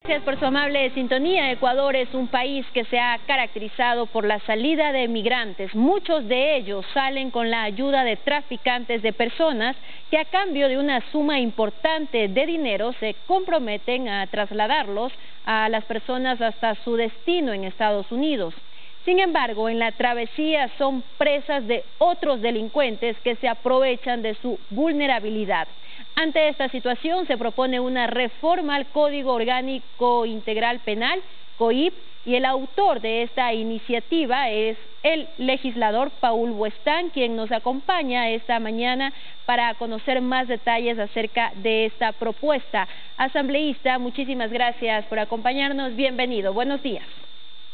Gracias por su amable sintonía. Ecuador es un país que se ha caracterizado por la salida de migrantes. Muchos de ellos salen con la ayuda de traficantes de personas que a cambio de una suma importante de dinero se comprometen a trasladarlos a las personas hasta su destino en Estados Unidos. Sin embargo, en la travesía son presas de otros delincuentes que se aprovechan de su vulnerabilidad. Ante esta situación se propone una reforma al Código Orgánico Integral Penal, COIP, y el autor de esta iniciativa es el legislador Paul Buestán, quien nos acompaña esta mañana para conocer más detalles acerca de esta propuesta. Asambleísta, muchísimas gracias por acompañarnos. Bienvenido. Buenos días.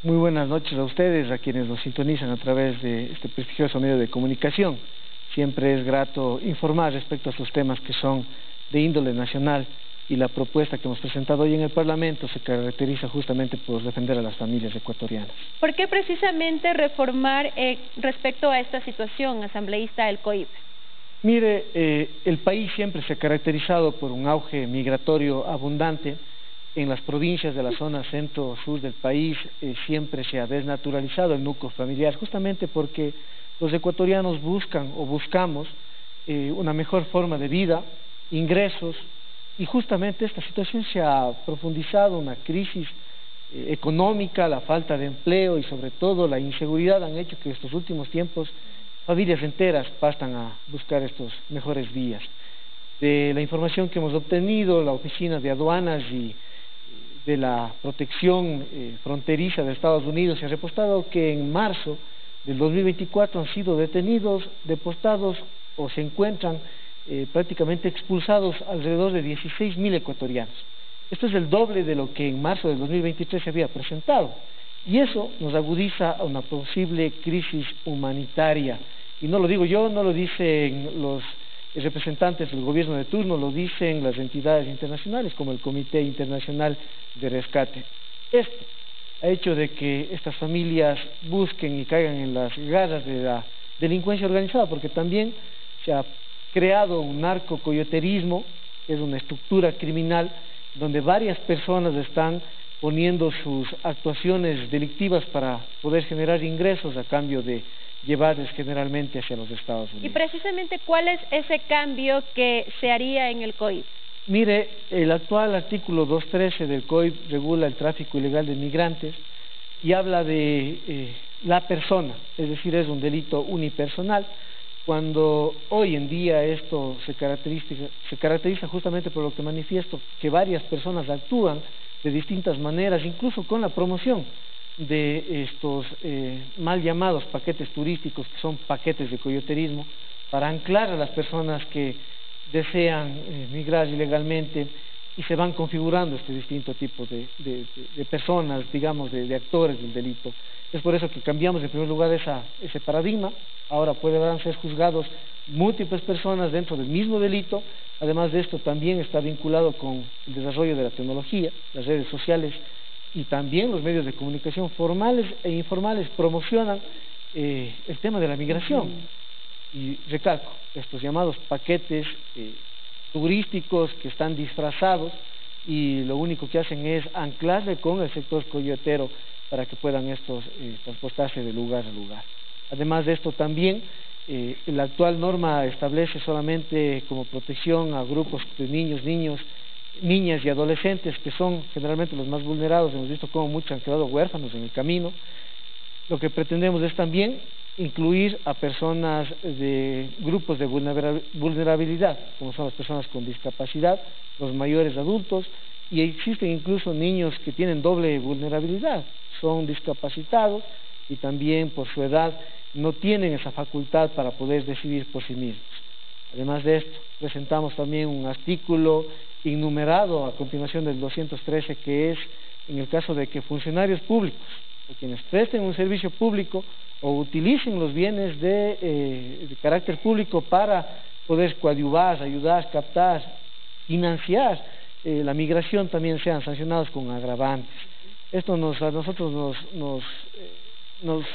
Muy buenas noches a ustedes, a quienes nos sintonizan a través de este prestigioso medio de comunicación. Siempre es grato informar respecto a estos temas que son de índole nacional, y la propuesta que hemos presentado hoy en el Parlamento se caracteriza justamente por defender a las familias ecuatorianas. ¿Por qué precisamente reformar respecto a esta situación, asambleísta, el COIP? Mire, el país siempre se ha caracterizado por un auge migratorio abundante. En las provincias de la zona centro-sur del país siempre se ha desnaturalizado el núcleo familiar, justamente porque los ecuatorianos buscan o buscamos una mejor forma de vida, ingresos, y justamente esta situación se ha profundizado. Una crisis económica, la falta de empleo y sobre todo la inseguridad han hecho que estos últimos tiempos familias enteras partan a buscar estos mejores días. De la información que hemos obtenido, la Oficina de Aduanas y de la Protección Fronteriza de Estados Unidos se ha reportado que en marzo del 2024 han sido detenidos, deportados o se encuentran prácticamente expulsados alrededor de 16.000 ecuatorianos. Esto es el doble de lo que en marzo del 2023 se había presentado, y eso nos agudiza a una posible crisis humanitaria. Y no lo digo yo, no lo dicen los representantes del gobierno de turno, lo dicen las entidades internacionales como el Comité Internacional de Rescate. Esto ha hecho de que estas familias busquen y caigan en las garras de la delincuencia organizada, porque también se ha creado un narcocoyoterismo, que es una estructura criminal donde varias personas están poniendo sus actuaciones delictivas para poder generar ingresos a cambio de llevarles generalmente hacia los Estados Unidos. Y precisamente, ¿cuál es ese cambio que se haría en el COIP? Mire, el actual artículo 213 del COIP regula el tráfico ilegal de migrantes y habla de la persona, es decir, es un delito unipersonal, cuando hoy en día esto se caracteriza justamente por lo que manifiesto, que varias personas actúan de distintas maneras, incluso con la promoción de estos mal llamados paquetes turísticos, que son paquetes de coyoterismo, para anclar a las personas que desean migrar ilegalmente, y se van configurando este distinto tipo de personas, digamos, de actores del delito. Es por eso que cambiamos en primer lugar ese paradigma. Ahora podrán ser juzgados múltiples personas dentro del mismo delito. Además de esto, también está vinculado con el desarrollo de la tecnología, las redes sociales y también los medios de comunicación formales e informales promocionan el tema de la migración. Y recalco, estos llamados paquetes turísticos que están disfrazados y lo único que hacen es anclarle con el sector coyotero para que puedan estos transportarse de lugar a lugar. Además de esto también, la actual norma establece solamente como protección a grupos de niñas y adolescentes, que son generalmente los más vulnerados. Hemos visto cómo muchos han quedado huérfanos en el camino. Lo que pretendemos es también incluir a personas de grupos de vulnerabilidad, como son las personas con discapacidad, los mayores adultos, y existen incluso niños que tienen doble vulnerabilidad, son discapacitados y también por su edad no tienen esa facultad para poder decidir por sí mismos. Además de esto, presentamos también un artículo innumerado a continuación del 213, que es en el caso de que funcionarios públicos o quienes presten un servicio público o utilicen los bienes de carácter público para poder coadyuvar, ayudar, captar, financiar la migración, también sean sancionados con agravantes. Esto a nosotros nos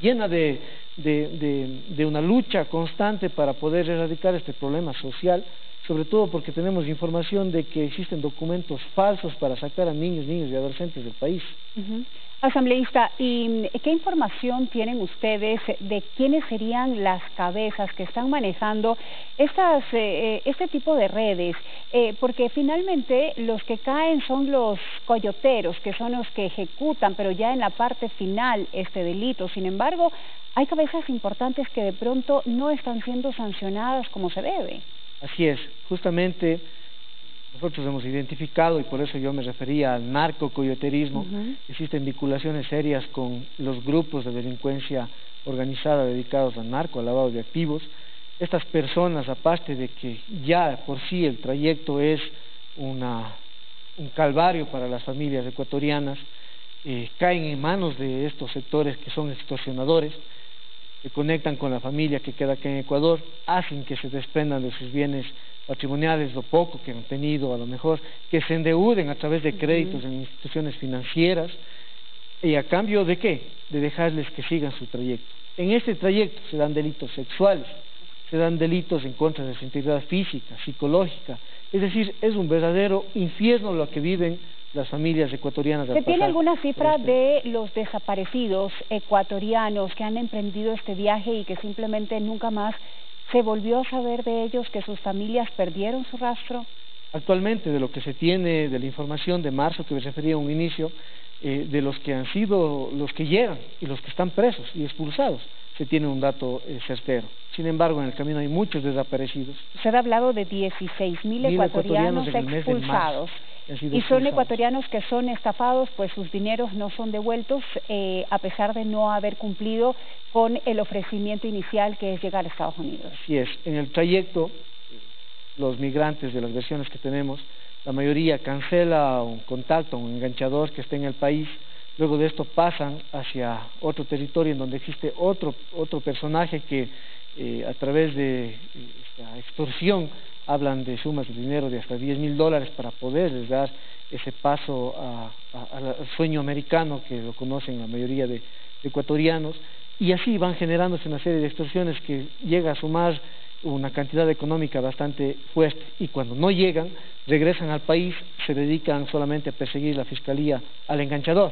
llena de una lucha constante para poder erradicar este problema social, sobre todo porque tenemos información de que existen documentos falsos para sacar a niños y adolescentes del país. Asambleísta, ¿y qué información tienen ustedes de quiénes serían las cabezas que están manejando este tipo de redes? Porque finalmente los que caen son los coyoteros, que son los que ejecutan, pero ya en la parte final este delito. Sin embargo, hay cabezas importantes que de pronto no están siendo sancionadas como se debe. Así es, justamente nosotros hemos identificado, y por eso yo me refería al narcocoyoterismo, existen vinculaciones serias con los grupos de delincuencia organizada dedicados al narco, al lavado de activos. Estas personas, aparte de que ya por sí el trayecto es un calvario para las familias ecuatorianas, caen en manos de estos sectores que son extorsionadores, se conectan con la familia que queda aquí en Ecuador, hacen que se desprendan de sus bienes patrimoniales, lo poco que han tenido a lo mejor, que se endeuden a través de créditos en instituciones financieras, y a cambio ¿de qué? De dejarles que sigan su trayecto. En este trayecto se dan delitos sexuales, se dan delitos en contra de su integridad física, psicológica, es decir, es un verdadero infierno lo que viven las familias ecuatorianas. ¿Se tiene alguna cifra de los desaparecidos ecuatorianos que han emprendido este viaje y que simplemente nunca más se volvió a saber de ellos, que sus familias perdieron su rastro? Actualmente, de lo que se tiene, de la información de marzo que me refería a un inicio, de los que han sido, los que llegan y los que están presos y expulsados, se tiene un dato certero. Sin embargo, en el camino hay muchos desaparecidos. Usted ha hablado de 16,000 ecuatorianos expulsados. Y son ecuatorianos que son estafados, pues sus dineros no son devueltos, a pesar de no haber cumplido con el ofrecimiento inicial que es llegar a Estados Unidos. Así es, en el trayecto, los migrantes de las versiones que tenemos, la mayoría cancela un contacto, un enganchador que esté en el país, luego de esto pasan hacia otro territorio en donde existe otro personaje que a través de esta extorsión hablan de sumas de dinero de hasta $10,000 para poderles dar ese paso al sueño americano que lo conocen la mayoría de ecuatorianos, y así van generándose una serie de extorsiones que llega a sumar una cantidad económica bastante fuerte, y cuando no llegan, regresan al país, se dedican solamente a perseguir la fiscalía al enganchador,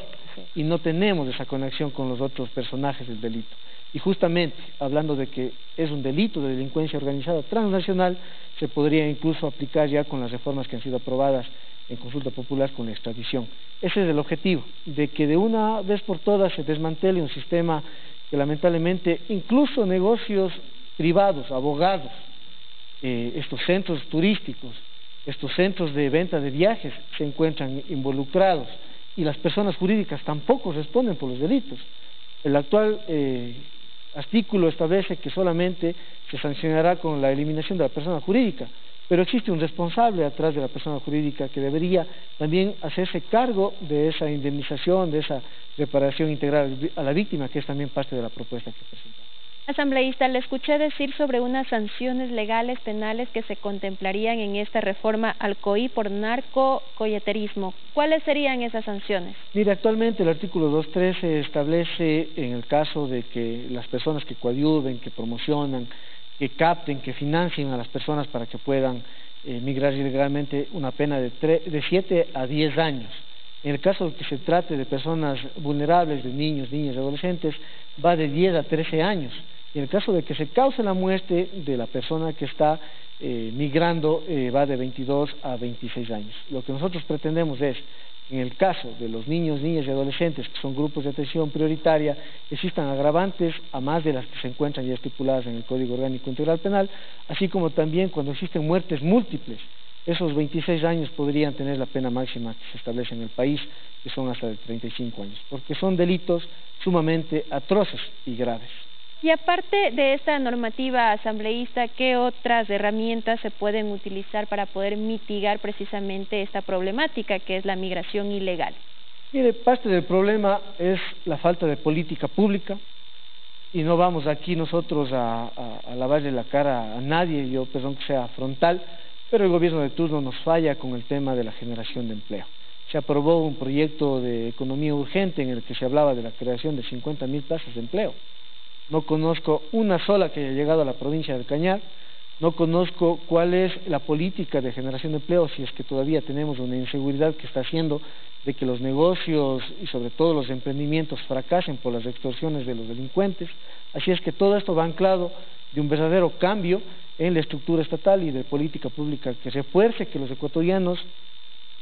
y no tenemos esa conexión con los otros personajes del delito. Y justamente, hablando de que es un delito de delincuencia organizada transnacional, se podría incluso aplicar ya con las reformas que han sido aprobadas en consulta popular con la extradición. Ese es el objetivo, de que de una vez por todas se desmantele un sistema que lamentablemente incluso negocios privados, abogados, estos centros turísticos, estos centros de venta de viajes se encuentran involucrados, y las personas jurídicas tampoco responden por los delitos. El actual artículo establece que solamente se sancionará con la eliminación de la persona jurídica, pero existe un responsable atrás de la persona jurídica que debería también hacerse cargo de esa indemnización, de esa reparación integral a la víctima, que es también parte de la propuesta que presentamos. Asambleísta, le escuché decir sobre unas sanciones legales penales que se contemplarían en esta reforma al COI por narcocoyoterismo. ¿Cuáles serían esas sanciones? Mire, actualmente el artículo 213 establece, en el caso de que las personas que coadyuven, que promocionan, que capten, que financien a las personas para que puedan migrar ilegalmente, una pena de 7 a 10 años. En el caso de que se trate de personas vulnerables, de niños, niñas y adolescentes, va de 10 a 13 años. Y en el caso de que se cause la muerte de la persona que está migrando, va de 22 a 26 años. Lo que nosotros pretendemos es, en el caso de los niños, niñas y adolescentes, que son grupos de atención prioritaria, existan agravantes a más de las que se encuentran ya estipuladas en el Código Orgánico Integral Penal, así como también cuando existen muertes múltiples. Esos 26 años podrían tener la pena máxima que se establece en el país, que son hasta de 35 años, porque son delitos sumamente atroces y graves. Y aparte de esta normativa asambleísta, ¿qué otras herramientas se pueden utilizar para poder mitigar precisamente esta problemática que es la migración ilegal? Mire, parte del problema es la falta de política pública, y no vamos aquí nosotros a lavarle la cara a nadie, yo perdón que sea frontal, pero el gobierno de turno nos falla con el tema de la generación de empleo. Se aprobó un proyecto de economía urgente en el que se hablaba de la creación de 50,000 plazas de empleo. No conozco una sola que haya llegado a la provincia del Cañar, No conozco cuál es la política de generación de empleo, si es que todavía tenemos una inseguridad que está haciendo de que los negocios y sobre todo los emprendimientos fracasen por las extorsiones de los delincuentes. Así es que todo esto va anclado de un verdadero cambio en la estructura estatal y de política pública que refuerce que los ecuatorianos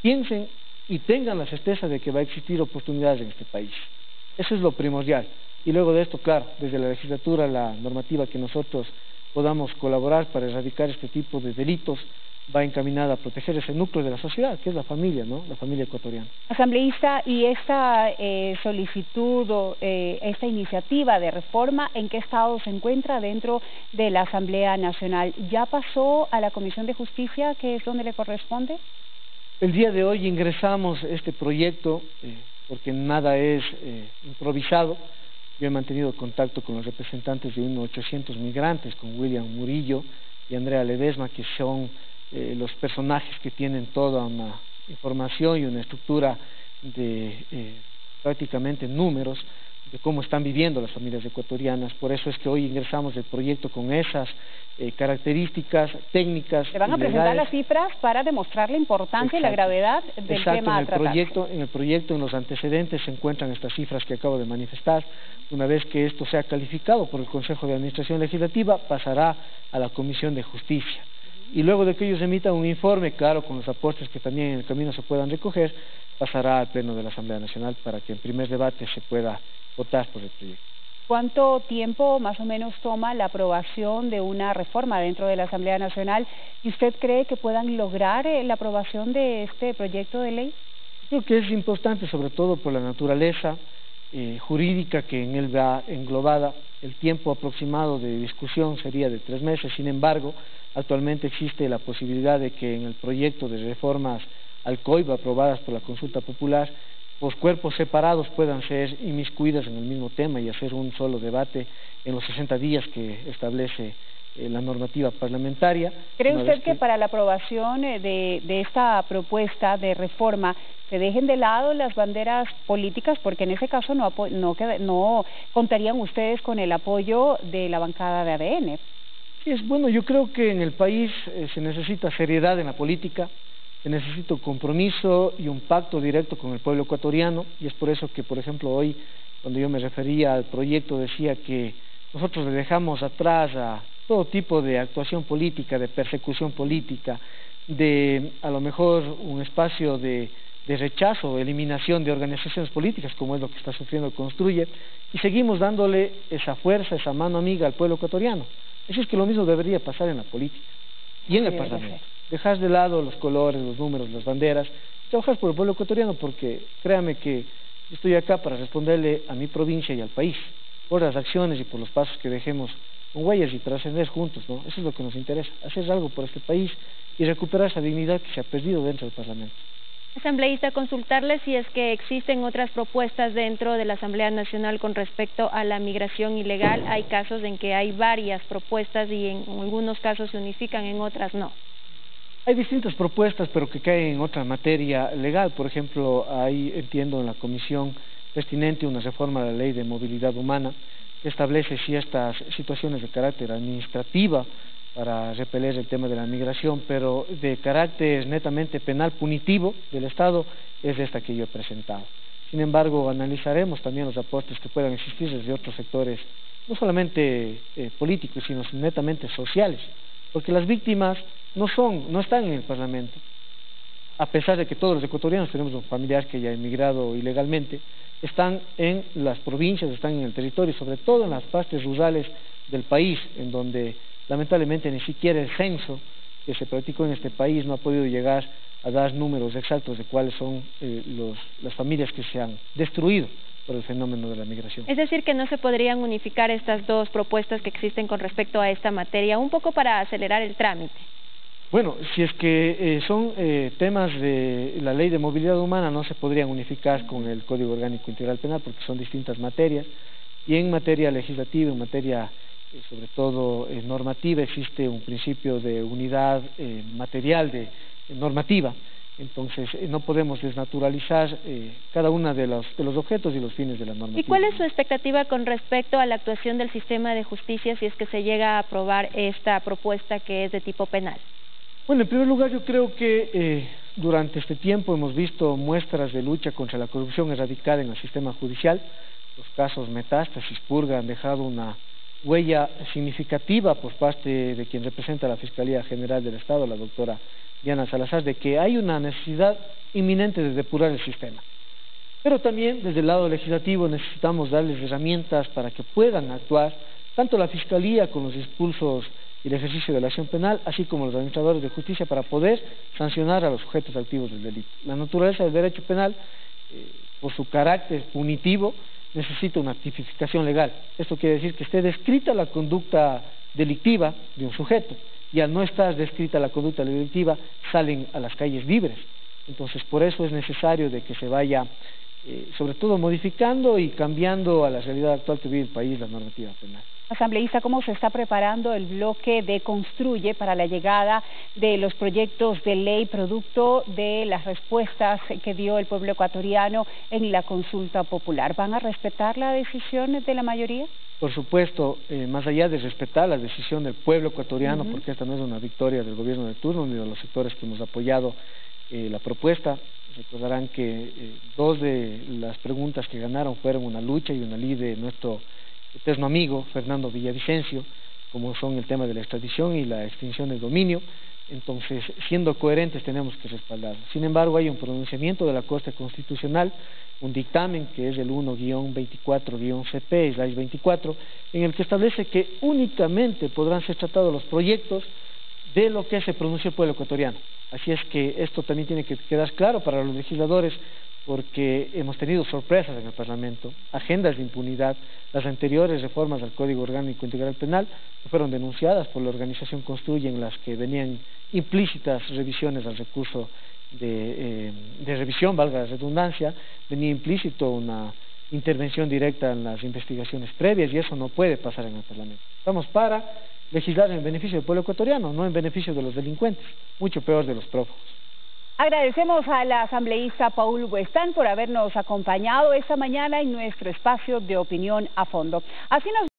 piensen y tengan la certeza de que va a existir oportunidades en este país. Eso es lo primordial. Y luego de esto, claro, desde la legislatura, la normativa que nosotros podamos colaborar para erradicar este tipo de delitos va encaminada a proteger ese núcleo de la sociedad, que es la familia, ¿no? La familia ecuatoriana. Asambleísta, y esta solicitud o esta iniciativa de reforma, ¿en qué estado se encuentra dentro de la Asamblea Nacional? ¿Ya pasó a la Comisión de Justicia, que es donde le corresponde? El día de hoy ingresamos este proyecto, porque nada es improvisado. Yo he mantenido contacto con los representantes de unos 800 migrantes, con William Murillo y Andrea Ledesma, que son los personajes que tienen toda una información y una estructura de prácticamente números de cómo están viviendo las familias ecuatorianas. Por eso es que hoy ingresamos el proyecto con esas características técnicas. ¿Le van a presentar las cifras para demostrar la importancia y la gravedad del tema a tratar? En el proyecto, en los antecedentes, se encuentran estas cifras que acabo de manifestar. Una vez que esto sea calificado por el Consejo de Administración Legislativa, pasará a la Comisión de Justicia. Y luego de que ellos emitan un informe, claro, con los aportes que también en el camino se puedan recoger, pasará al Pleno de la Asamblea Nacional para que en primer debate se pueda votar por el proyecto. ¿Cuánto tiempo más o menos toma la aprobación de una reforma dentro de la Asamblea Nacional? ¿Y usted cree que puedan lograr la aprobación de este proyecto de ley? Creo que es importante, sobre todo por la naturaleza jurídica que en él va englobada. El tiempo aproximado de discusión sería de 3 meses. Sin embargo, actualmente existe la posibilidad de que en el proyecto de reformas al COIP aprobadas por la consulta popular, los cuerpos separados puedan ser inmiscuidas en el mismo tema y hacer un solo debate en los 60 días que establece la normativa parlamentaria. ¿Cree usted que para la aprobación de esta propuesta de reforma se dejen de lado las banderas políticas? Porque en ese caso no contarían ustedes con el apoyo de la bancada de ADN. Sí, es bueno, yo creo que en el país se necesita seriedad en la política, se necesita un compromiso y un pacto directo con el pueblo ecuatoriano, y es por eso que, por ejemplo, hoy, cuando yo me refería al proyecto, decía que nosotros le dejamos atrás a todo tipo de actuación política, de persecución política, de a lo mejor un espacio de rechazo, eliminación de organizaciones políticas, como es lo que está sufriendo el Construye, y seguimos dándole esa fuerza, esa mano amiga al pueblo ecuatoriano. Así es que lo mismo debería pasar en la política y en el Parlamento. Dejar de lado los colores, los números, las banderas, trabajar por el pueblo ecuatoriano, porque créame que estoy acá para responderle a mi provincia y al país, por las acciones y por los pasos que dejemos con huellas y trascender juntos, ¿no? Eso es lo que nos interesa, hacer algo por este país y recuperar esa dignidad que se ha perdido dentro del Parlamento. Asambleísta, consultarle si es que existen otras propuestas dentro de la Asamblea Nacional con respecto a la migración ilegal. Hay casos en que hay varias propuestas y en algunos casos se unifican, en otras no. Hay distintas propuestas, pero que caen en otra materia legal. Por ejemplo, hay, entiendo, en la comisión pertinente una reforma a la Ley de Movilidad Humana que establece ciertas situaciones de carácter administrativa para repeler el tema de la migración, pero de carácter netamente penal punitivo del Estado es esta que yo he presentado. Sin embargo, analizaremos también los aportes que puedan existir desde otros sectores, no solamente políticos, sino netamente sociales, porque las víctimas no están en el Parlamento, a pesar de que todos los ecuatorianos tenemos un familiar que ya ha emigrado ilegalmente, están en las provincias, están en el territorio, sobre todo en las partes rurales del país, en donde lamentablemente ni siquiera el censo que se practicó en este país no ha podido llegar a dar números exactos de cuáles son las familias que se han destruido por el fenómeno de la migración. Es decir, que no se podrían unificar estas dos propuestas que existen con respecto a esta materia, un poco para acelerar el trámite. Bueno, si es que son temas de la Ley de Movilidad Humana, no se podrían unificar con el Código Orgánico Integral Penal porque son distintas materias, y en materia legislativa, en materia sobre todo normativa, existe un principio de unidad material normativa, Entonces, no podemos desnaturalizar cada uno de los objetos y los fines de la normativa. ¿Y cuál es su expectativa con respecto a la actuación del sistema de justicia si es que se llega a aprobar esta propuesta que es de tipo penal? Bueno, en primer lugar, yo creo que durante este tiempo hemos visto muestras de lucha contra la corrupción erradicada en el sistema judicial. Los casos Metástasis, Purga han dejado una huella significativa por parte de quien representa la Fiscalía General del Estado, la doctora Diana Salazar, de que hay una necesidad inminente de depurar el sistema. Pero también desde el lado legislativo necesitamos darles herramientas para que puedan actuar, tanto la Fiscalía con los impulsos y el ejercicio de la acción penal, así como los administradores de justicia, para poder sancionar a los sujetos activos del delito. La naturaleza del derecho penal, por su carácter punitivo, necesita una tipificación legal. Esto quiere decir que esté descrita la conducta delictiva de un sujeto, y al no estar descrita la conducta delictiva, salen a las calles libres. Entonces, por eso es necesario de que se vaya, sobre todo, modificando y cambiando a la realidad actual que vive el país la normativa penal. Asambleísta, ¿cómo se está preparando el bloque de Construye para la llegada de los proyectos de ley producto de las respuestas que dio el pueblo ecuatoriano en la consulta popular? ¿Van a respetar la decisión de la mayoría? Por supuesto, más allá de respetar la decisión del pueblo ecuatoriano, porque esta no es una victoria del gobierno de turno ni de los sectores que hemos apoyado la propuesta. Recordarán que dos de las preguntas que ganaron fueron una lucha y una ley de nuestro eterno amigo Fernando Villavicencio, como son el tema de la extradición y la extinción del dominio. Entonces, siendo coherentes, tenemos que respaldarlo. Sin embargo, hay un pronunciamiento de la Corte Constitucional, un dictamen que es el 1-24-CP/24, en el que establece que únicamente podrán ser tratados los proyectos de lo que se pronunció el pueblo ecuatoriano. Así es que esto también tiene que quedar claro para los legisladores, porque hemos tenido sorpresas en el Parlamento, agendas de impunidad. Las anteriores reformas al Código Orgánico Integral Penal fueron denunciadas por la organización Construye, en las que venían implícitas revisiones al recurso de revisión, valga la redundancia, venía implícito una intervención directa en las investigaciones previas, y eso no puede pasar en el Parlamento. Estamos para legislar en beneficio del pueblo ecuatoriano, no en beneficio de los delincuentes, mucho peor de los prófugos. Agradecemos a la asambleísta Paul Huestán por habernos acompañado esta mañana en nuestro espacio de opinión a fondo. Así nos